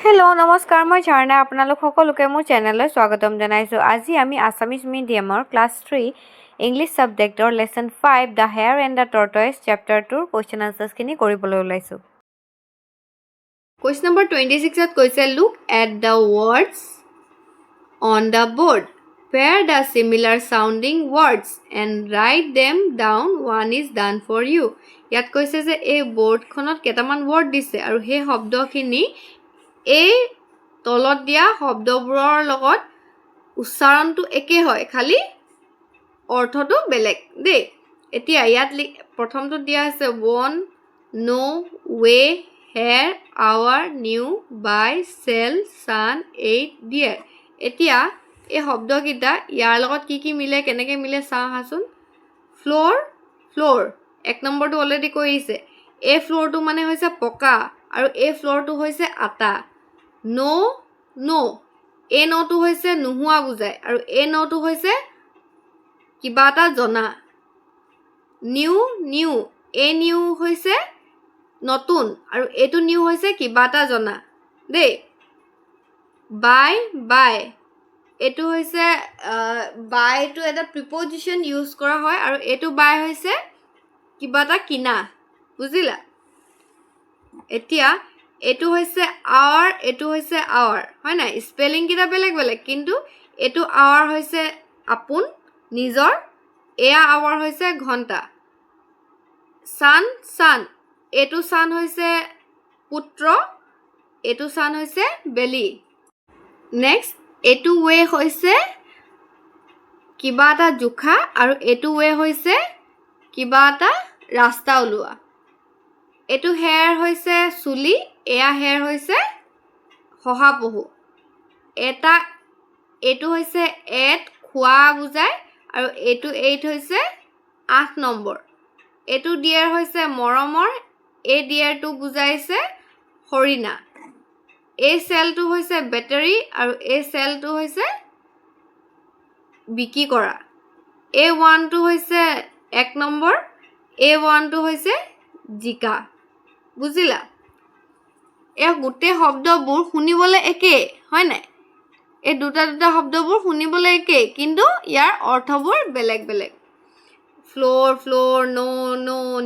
Hello' নমস্কাৰ মই ঝৰ্ণা আপোনালোক সকলোকে মোৰ চেনেললৈ স্বাগতম জনাইছোঁ। আজি আমি আছামিজ মিডিয়ামৰ ক্লাছ 3 ইংলিছ ছাবজেক্টৰ lesson 5 the hare and the tortoise চেপ্টাৰটোৰ কুৱেশ্যন আনচাৰ্ছখিনি কৰিবলৈ ওলাইছোঁ। কুৱেশ্যন নম্বৰ 26ত কৈছে look at the words on the board pair the similar sounding words and write them down one is done for you. ইয়াত কৈছে যে এই বৰ্ডখনত কেইটামান ৱৰ্ড দিছে আৰু সেই শব্দখিনি এই তলত দিয়া শব্দবোৰৰ লগত উচ্চাৰণটো একে হয়, খালি অৰ্থটো বেলেগ দেই। এতিয়া ইয়াত প্ৰথমটো দিয়া আছে ওৱন, ন', ৱে, হেয়াৰ, আৱাৰ, নিউ, বাই, চেল, ছান, এইট, ডিয়াৰ। এতিয়া এই শব্দকেইটা ইয়াৰ লগত কি মিলে কেনেকৈ মিলে চাওঁ আহাচোন। ফ্ল'ৰ এক নম্বৰটো অলৰেডি কৈ দিছে। এই ফ্ল'ৰটো মানে হৈছে পকা আৰু এই ফ্ল'ৰটো হৈছে আটা। ন' এই ন'টো হৈছে নোহোৱা বুজায় আৰু এই ন'টো হৈছে কিবা এটা জনা। নিউ এই নিউ হৈছে নতুন আৰু এইটো নিউ হৈছে কিবা এটা জনা দেই। বাই এইটো হৈছে বাইটো এটা প্ৰিপজিশ্যন ইউজ কৰা হয় আৰু এইটো বাই হৈছে কিবা এটা কিনা, বুজিলা। এতিয়া এইটো হৈছে আৱাৰ, এইটো হৈছে আৱাৰ, হয় নাই? স্পেলিংকেইটা বেলেগ বেলেগ, কিন্তু এইটো আৱাৰ হৈছে আপোন নিজৰ, এয়া আৱাৰ হৈছে ঘণ্টা। ছান এইটো ছান হৈছে পুত্ৰ, এইটো ছান হৈছে বেলি। নেক্সট এইটো ৱে হৈছে কিবা এটা জোখা আৰু এইটো ৱে হৈছে কিবা এটা ৰাস্তা ওলোৱা। এইটো হেয়াৰ হৈছে চুলি, এয়া হেয়াৰ হৈছে শহাপহু। এইটো হৈছে এট খোৱা বুজায় আৰু এইটো এইট হৈছে 8 নম্বৰ। এইটো ডিয়াৰ হৈছে মৰমৰ, এই ডিয়াৰটো বুজাইছে হৰিণা। এই চেলটো হৈছে বেটাৰী আৰু এই চেলটো হৈছে বিক্ৰী কৰা। এই ওৱানটো হৈছে 1 নম্বৰ, এই ওৱানটো হৈছে জিকা, বুজিলা। এই গোটেই শব্দবোৰ শুনিবলৈ একেই, হয় নাই? এই দুটা শব্দবোৰ শুনিবলৈ একেই, কিন্তু ইয়াৰ অৰ্থবোৰ বেলেগ বেলেগ। Flower, no',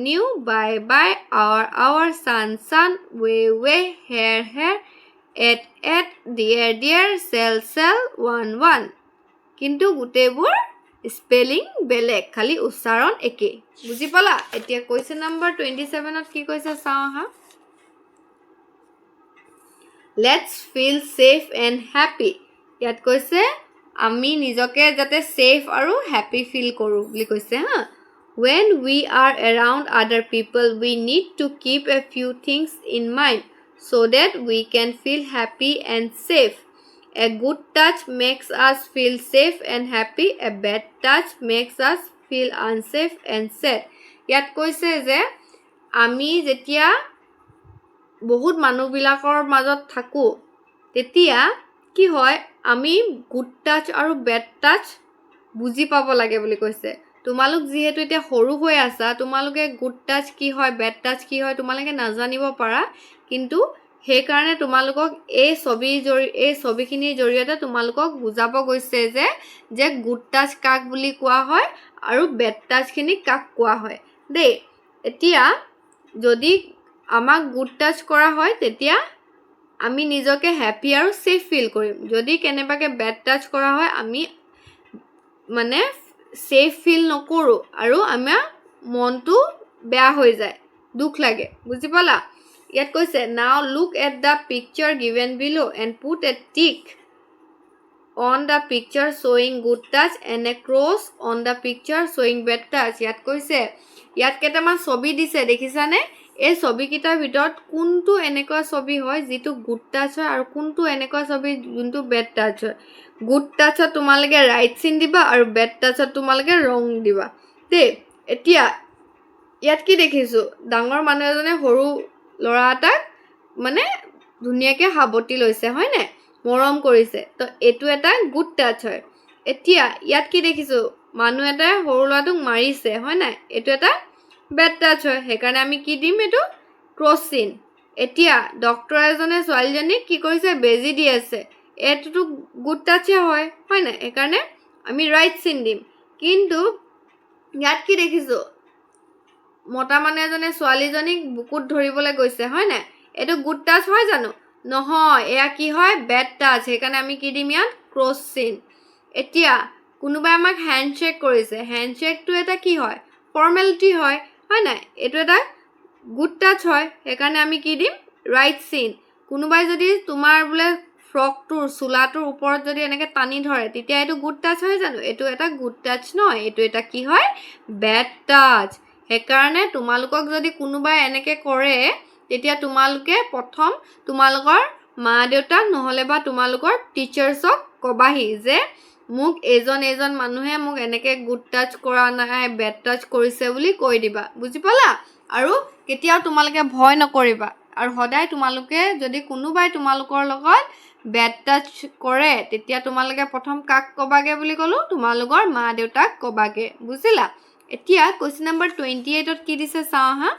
new, by, hour, sun, way, hair, eight, dear, sell, one. কিন্তু গোটেইবোৰ স্পেলিং বেলেগ, খালি উচ্চাৰণ একেই, বুজি পালা। এতিয়া কুৱেশ্যন নম্বৰ 27ত কি কৈছে চাওঁ আহা। Let's feel safe and happy. ইয়াত কৈছে আমি নিজকে যাতে ছেফ আৰু হেপ্পী ফিল কৰোঁ বুলি কৈছে হা। When we are around other people, we need to keep a few things in mind so that we can feel happy and safe. A good touch makes us feel safe and happy. A bad touch makes us feel unsafe and sad. ইয়াত কৈছে যে আমি যেতিয়া বহুত মানুহবিলাকৰ মাজত থাকোঁ তেতিয়া কি হয়, আমি গুড টাচ আৰু বেড টাচ বুজি পাব লাগে বুলি কৈছে। তোমালোক যিহেতু এতিয়া সৰু হৈ আছা, তোমালোকে গুড টাচ কি হয় বেড টাচ কি হয় তোমালোকে নাজানিব পাৰা, কিন্তু সেইকাৰণে তোমালোকক এই ছবিখিনিৰ জৰিয়তে তোমালোকক বুজাব গৈছে যে গুড টাচ কাক বুলি কোৱা হয় আৰু বেড টাচখিনি কাক কোৱা হয় দেই। এতিয়া যদি আমাক গুড টাচ কৰা হয় তেতিয়া আমি নিজকে হেপ্পী আৰু ছেফ ফিল কৰিম। যদি কেনেবাকৈ বেড টাচ কৰা হয় আমি মানে ছেফ ফিল নকৰোঁ আৰু আমাৰ মনটো বেয়া হৈ যায়, দুখ লাগে, বুজি পালা। ইয়াত কৈছে নাও look at the picture given বিলো and put a tick on the picture শ্বয়িং good touch and A cross on the picture শ্বয়িং bad touch. ইয়াত কৈছে ইয়াত কেইটামান ছবি দিছে, দেখিছানে? এই ছবিকেইটাৰ ভিতৰত কোনটো এনেকুৱা ছবি হয় যিটো গুড টাচ হয় আৰু কোনটো এনেকুৱা ছবি যোনটো বেড টাচ হয়। গুড টাচত তোমালোকে ৰাইট চিন দিবা আৰু বেড টাচত তোমালোকে ৰং দিবা দেই। এতিয়া ইয়াত কি দেখিছোঁ, ডাঙৰ মানুহ এজনে সৰু ল'ৰা এটাক মানে ধুনীয়াকৈ সাৱটি লৈছে, হয় নাই? মৰম কৰিছে, তো এইটো এটা গুড টাচ হয়। এতিয়া ইয়াত কি দেখিছোঁ, মানুহ এটাই সৰু ল'ৰাটোক মাৰিছে, হয় নাই? এইটো এটা বেড টাচ হয়। সেইকাৰণে আমি কি দিম, এইটো ক্ৰছ চিন। এতিয়া ডক্টৰ এজনে ছোৱালীজনীক কি কৰিছে বেজি দি আছে এইটোতো গুড টাচে হয় না সেইকাৰণে আমি ৰাইট চিন দিম কিন্তু ইয়াত কি দেখিছো মতা মানুহ এজনে ছোৱালীজনীক বুকুত ধৰিবলৈ গৈছে হয় না এইটো গুড টাচ হয় জানো নহয় এয়া কি হয় বেড টাচ সেইকাৰণে আমি কি দিম ইয়াত ক্ৰছ চিন এতিয়া কোনোবাই আমাক হ্যান্ডশেক কৰিছে হ্যান্ডশেকটো এটা কি হয় ফৰ্মেলিটি হয় না এইটো এটা গুড টাচ হয় সেইকাৰণে আমি কি দিম ৰাইট চিন কোনোবাই যদি তোমাৰ বোলে ফ্ৰকটোৰ চোলাটোৰ ওপৰত যদি এনেকৈ টানি ধৰে তেতিয়া এইটো গুড টাচ হয় জানো এইটো এটা গুড টাচ নহয় এইটো এটা কি হয় বেড টাচ সেইকাৰণে তোমালোকক যদি কোনোবাই এনেকৈ কৰে তেতিয়া তোমালোকে প্ৰথম তোমালোকৰ মা দেউতাক নহলে বা তোমালোকৰ টিচাৰ্ছক কবাহি যে মোক এজন মানুহে মোক এনেকৈ গুড টাচ কৰা নাই বেড টাচ কৰিছে বুলি কৈ দিবা বুজি পালা আৰু কেতিয়াও তোমালোকে ভয় নকৰিবা আৰু সদায় তোমালোকে যদি কোনোবাই তোমালোকৰ লগত বেড টাচ কৰে তেতিয়া তোমালোকে প্ৰথম কাক কবাগে বুলি ক'লো তোমালোকৰ মা দেউতাক কবাগে বুজিলা এতিয়া কোৱেশ্চন নম্বৰ 28ত কি দিছে চাও হা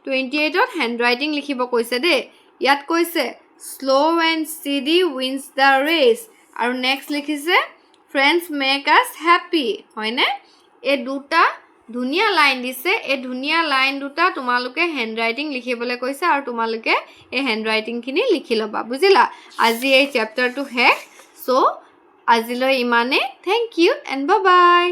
28ত হেণ্ডৰাইটিং লিখিব কৈছে দেই ইয়াত কৈছে slow and steady wins the race আৰু নেক্সট লিখিছে ফ্ৰেণ্ডছ মেক আছ হেপী হয়নে এই দুটা ধুনীয়া লাইন দিছে এই ধুনীয়া লাইন দুটা তোমালোকে হেণ্ডৰাইটিং লিখিবলৈ কৈছে আৰু তোমালোকে এই হেণ্ডৰাইটিংখিনি লিখি ল'বা বুজিলা আজি এই চেপ্টাৰটো শেষ চ' আজিলৈ ইমানে thank you and bye by